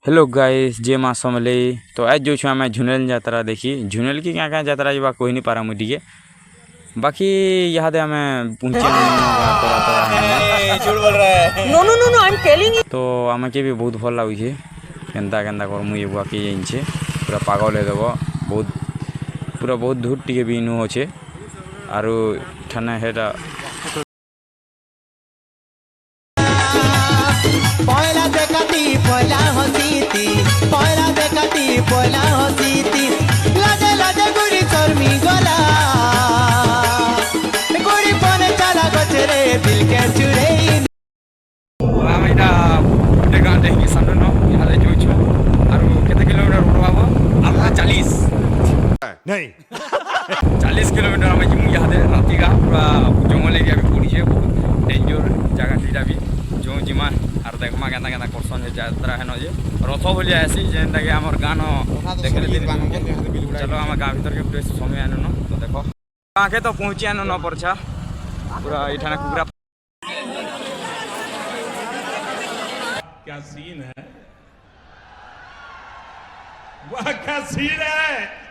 Hello guys जे माँ समले तो आज जो छुआ मैं झुनेल यात्रा देखी झुनेल की क्या क्या यात्रा जा कोई नहीं पारा मुझे बाकी यहाँ दे हमें पहुँचे झूठ बोल रहा है। No no no no I am telling you. तो आम के भी बहुत भल लगे केन्ता केन्ता कर मुझे बुआ के जाइछे पूरा पागल देव बहुत पूरा बहुत धूप टी भी इनू अच्छे आरु ठाने हेटा पहला देखती पहला हसीती पहला देखती पहला हसीती लाजे लाजे गुड़ी चर्मी गला गुड़ी पने चला गचरे दिल के चुरे नहीं 40 किलोमीटर आम जी यहाँ राति का पूरा जंगल एरिया भी पड़ी है बहुत डेंजर जगह टीटा भी जो जिमा आर देखमा केन्ता केन्ता करसन है यात्रा है न जे रथ भलिया आसी जेनटा कि हमर गान देखले दिन चलो हम गाँव भीतर के पूरे समय आनु न तो देखो गाँव के तो पहुँची आनु न परछा पूरा इठाना कुकरा क्या सीन है वाह क्या सीन है।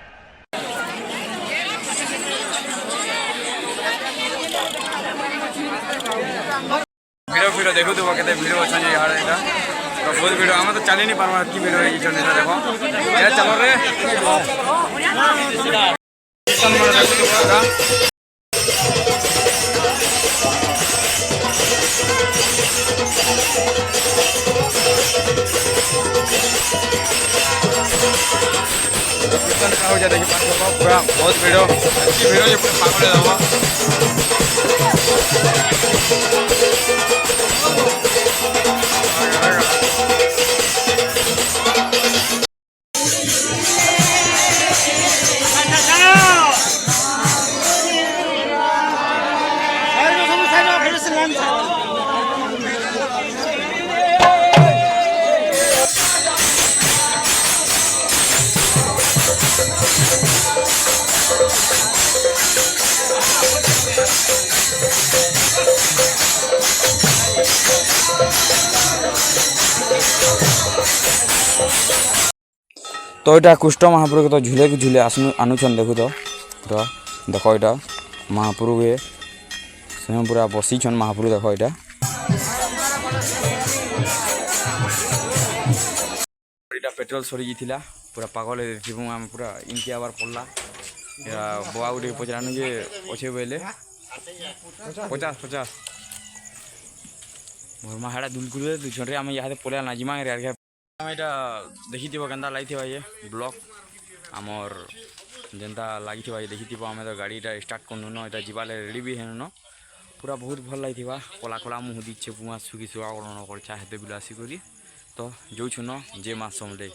भिडियो फिर देखो तो कहते भिडियो अच्छा यार एटा तो बहुत भिडियो आम तो चली नहीं पार्मा कि भिडियो ये चलने देखो ये चलो रे हो जाता है पूरा बहुत भिडियो अच्छी भिडियो जो पूरा पागल दबा तो यहाँ कुष्ठ महाप्रभु के तो झूले के झूले आनुछन देखु तो देख यहाँ महाप्रभु के स्वयं पूरा बसीछन महाप्रभु देख यहाँ पेट्रोल सरी जाता पूरा पागल आम पूरा इनके आबार पड़ला बुआ गुटे पचारानु जे अच्छे बोले 50 भरमा हाड़ा दुलकुल दूसरे आम यहाँ पड़े नाजिमा এটা ଦେଖିଥିବ କେନ୍ତା ଲାଗିଥିବା ये ବ୍ଲଗ ଆମର୍ ଯେନ୍ତା ଲାଗିଥିବା ଦେଖିଥିବ ଆମେ ତ ଗାଡ଼ିଟା ଷ୍ଟାର୍ଟ କରୁନୁ ନ ଏଇଟା ଯିବାରେ ରେଡ଼ି ବି ହେନୁ ନ ପୁରା ବହୁତ ଭଲ ଲାଗିଥିବା କଳା କଳା ମୁହଁ ଦିଛେ ପୁଆ ଶୁଖି ଶୁଆ କଣ କରିଛା ହେତେ ବିଲ ଆସିକରି ତ ଯୋଉଛୁ ନ ଯେ ମାସ ସମଲେ